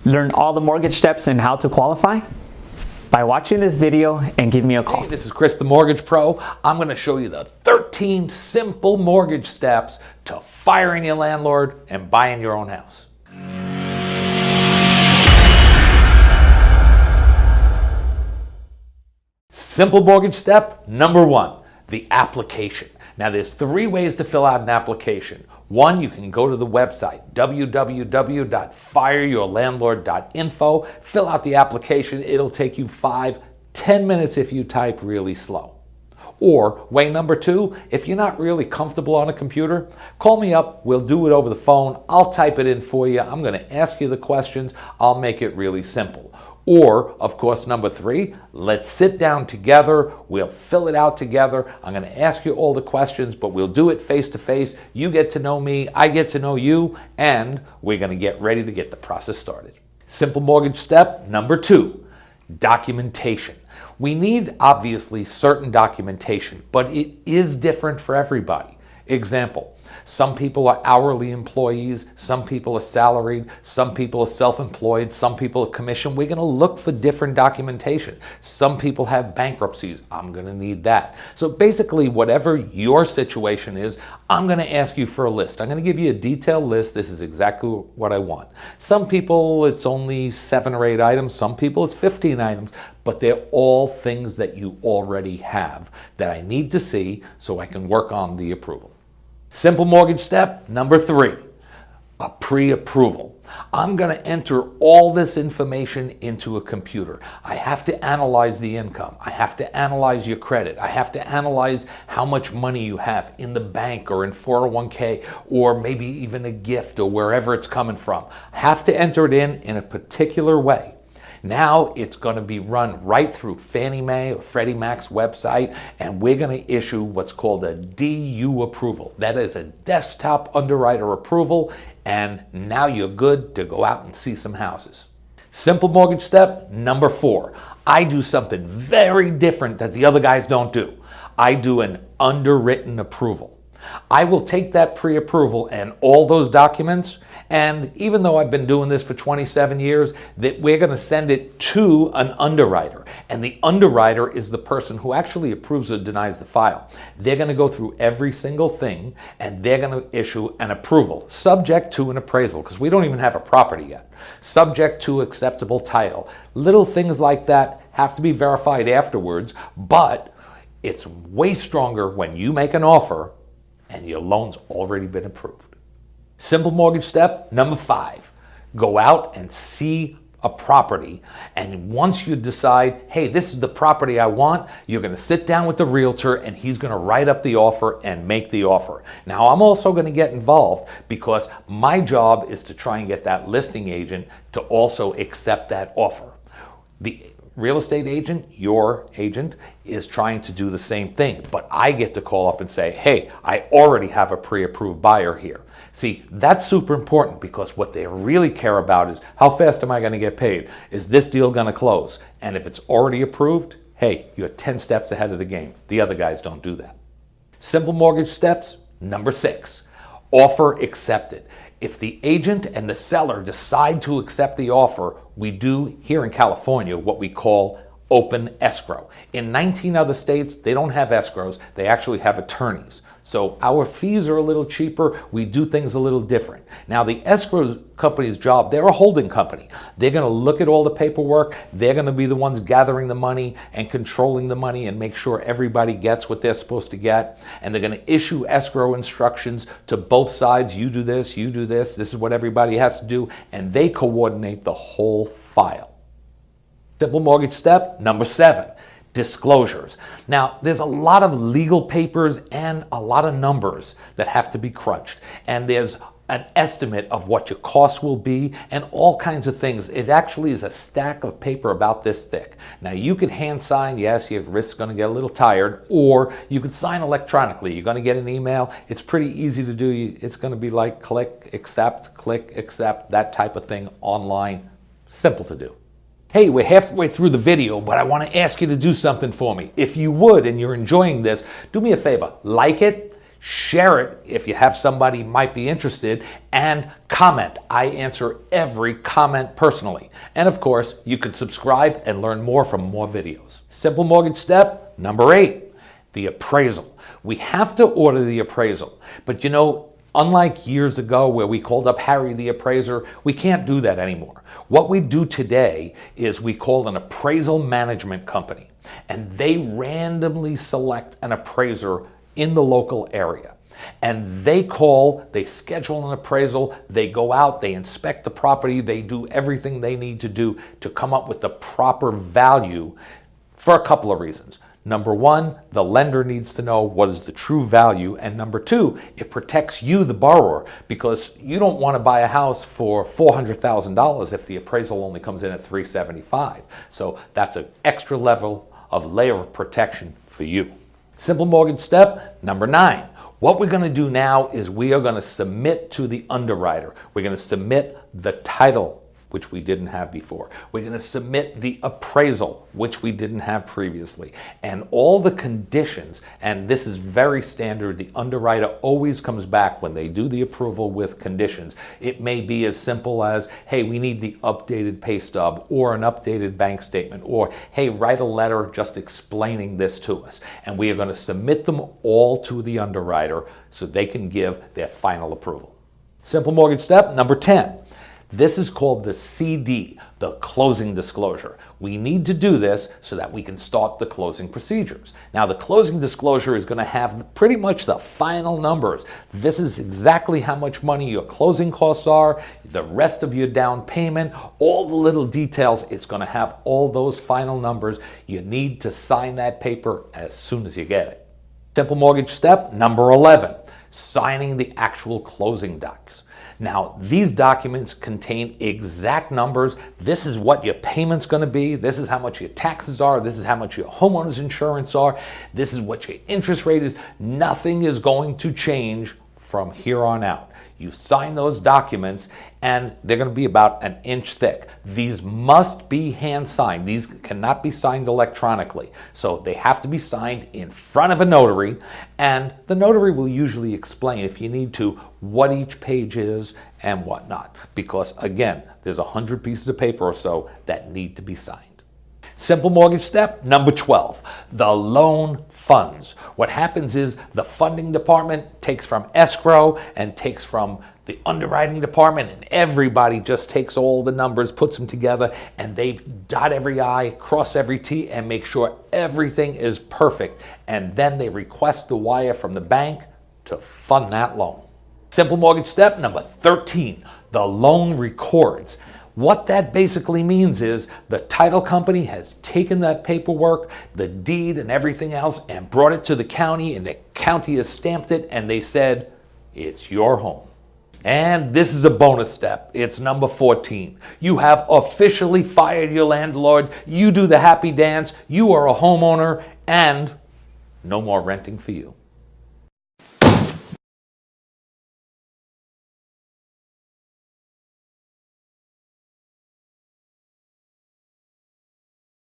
Learn all the mortgage steps and how to qualify by watching this video and give me a call. Hey, this is Chris the Mortgage Pro. I'm going to show you the 13 simple mortgage steps to firing your landlord and buying your own house. Simple mortgage step number 1, the application. Now there's 3 ways to fill out an application. 1, you can go to the website, www.fireyourlandlord.info, fill out the application. It'll take you 5-10 minutes if you type really slow. Or way number 2, if you're not really comfortable on a computer, call me up, we'll do it over the phone, I'll type it in for you, I'm going to ask you the questions, I'll make it really simple. Or, of course, number 3, let's sit down together, we'll fill it out together, I'm going to ask you all the questions, but we'll do it face to face, you get to know me, I get to know you, and we're going to get ready to get the process started. Simple mortgage step number 2, documentation. We need, obviously, certain documentation, but it is different for everybody. Example, some people are hourly employees, some people are salaried, some people are self-employed, some people are commissioned. We're going to look for different documentation. Some people have bankruptcies. I'm going to need that. So basically, whatever your situation is, I'm going to ask you for a list. I'm going to give you a detailed list. This is exactly what I want. Some people, it's only 7 or 8 items. Some people, it's 15 items. But they're all things that you already have that I need to see so I can work on the approval. Simple mortgage step number 3, a pre-approval. I'm going to enter all this information into a computer. I have to analyze the income. I have to analyze your credit. I have to analyze how much money you have in the bank or in 401k or maybe even a gift or wherever it's coming from. I have to enter it in a particular way. Now it's going to be run right through Fannie Mae or Freddie Mac's website, and we're going to issue what's called a DU approval. That is a desktop underwriter approval, and now you're good to go out and see some houses. Simple mortgage step number 4. I do something very different that the other guys don't do. I do an underwritten approval. I will take that pre-approval and all those documents, and even though I've been doing this for 27 years, that we're going to send it to an underwriter. And the underwriter is the person who actually approves or denies the file. They're going to go through every single thing, and they're going to issue an approval, subject to an appraisal, because we don't even have a property yet, subject to acceptable title. Little things like that have to be verified afterwards, but it's way stronger when you make an offer and your loan's already been approved. Simple mortgage step number 5, go out and see a property, and once you decide, hey, this is the property I want, you're going to sit down with the realtor and he's going to write up the offer and make the offer. Now I'm also going to get involved because my job is to try and get that listing agent to also accept that offer. The real estate agent, your agent, is trying to do the same thing, but I get to call up and say, hey, I already have a pre-approved buyer here. See, that's super important because what they really care about is how fast am I going to get paid? Is this deal going to close? And if it's already approved, hey, you're 10 steps ahead of the game. The other guys don't do that. Simple mortgage steps number 6, offer accepted. If the agent and the seller decide to accept the offer, we do here in California what we call open escrow. In 19 other states, they don't have escrows, they actually have attorneys. So our fees are a little cheaper, we do things a little different. Now the escrow company's job, they're a holding company. They're going to look at all the paperwork, they're going to be the ones gathering the money and controlling the money and make sure everybody gets what they're supposed to get. And they're going to issue escrow instructions to both sides, you do this, this is what everybody has to do, and they coordinate the whole file. Simple mortgage step number 7, disclosures. Now, there's a lot of legal papers and a lot of numbers that have to be crunched. And there's an estimate of what your costs will be and all kinds of things. It actually is a stack of paper about this thick. Now, you could hand sign, yes, your wrist's going to get a little tired, or you could sign electronically. You're going to get an email. It's pretty easy to do. It's going to be like click, accept, that type of thing online. Simple to do. Hey, we're halfway through the video, but I want to ask you to do something for me. If you would, and you're enjoying this, do me a favor, like it, Share it if you have somebody who might be interested, and comment. I answer every comment personally. And of course, you can subscribe and learn more from more videos. Simple mortgage step number 8, the appraisal. We have to order the appraisal, but you know, unlike years ago where we called up Harry the appraiser, we can't do that anymore. What we do today is we call an appraisal management company, and they randomly select an appraiser in the local area. And they schedule an appraisal, they go out, they inspect the property, they do everything they need to do to come up with the proper value for a couple of reasons. Number one, the lender needs to know what is the true value. And number two, it protects you, the borrower, because you don't want to buy a house for $400,000 if the appraisal only comes in at $375,000. So that's an extra level of layer of protection for you. Simple mortgage step number 9. What we're going to do now is we are going to submit to the underwriter. We're going to submit the title, which we didn't have before. We're going to submit the appraisal, which we didn't have previously. And all the conditions, and this is very standard, the underwriter always comes back when they do the approval with conditions. It may be as simple as, hey, we need the updated pay stub or an updated bank statement, or hey, write a letter just explaining this to us. And we are going to submit them all to the underwriter so they can give their final approval. Simple mortgage step number 10. This is called the CD, the closing disclosure. We need to do this so that we can start the closing procedures. Now, the closing disclosure is going to have pretty much the final numbers. This is exactly how much money your closing costs are, the rest of your down payment, all the little details. It's going to have all those final numbers. You need to sign that paper as soon as you get it. Simple mortgage step number 11, signing the actual closing docs. Now, these documents contain exact numbers. This is what your payment's going to be. This is how much your taxes are. This is how much your homeowner's insurance are. This is what your interest rate is. Nothing is going to change from here on out. You sign those documents, and they're going to be about an inch thick. These must be hand signed. These cannot be signed electronically. So they have to be signed in front of a notary, and the notary will usually explain, if you need to, what each page is and whatnot. Because again, there's 100 pieces of paper or so that need to be signed. Simple mortgage step number 12, the loan funds. What happens is the funding department takes from escrow and takes from the underwriting department, and everybody just takes all the numbers, puts them together, and they dot every I, cross every T, and make sure everything is perfect. And then they request the wire from the bank to fund that loan. Simple mortgage step number 13, the loan records. What that basically means is the title company has taken that paperwork, the deed and everything else, and brought it to the county, and the county has stamped it, and they said, it's your home. And this is a bonus step. It's number 14. You have officially fired your landlord. You do the happy dance. You are a homeowner, and no more renting for you.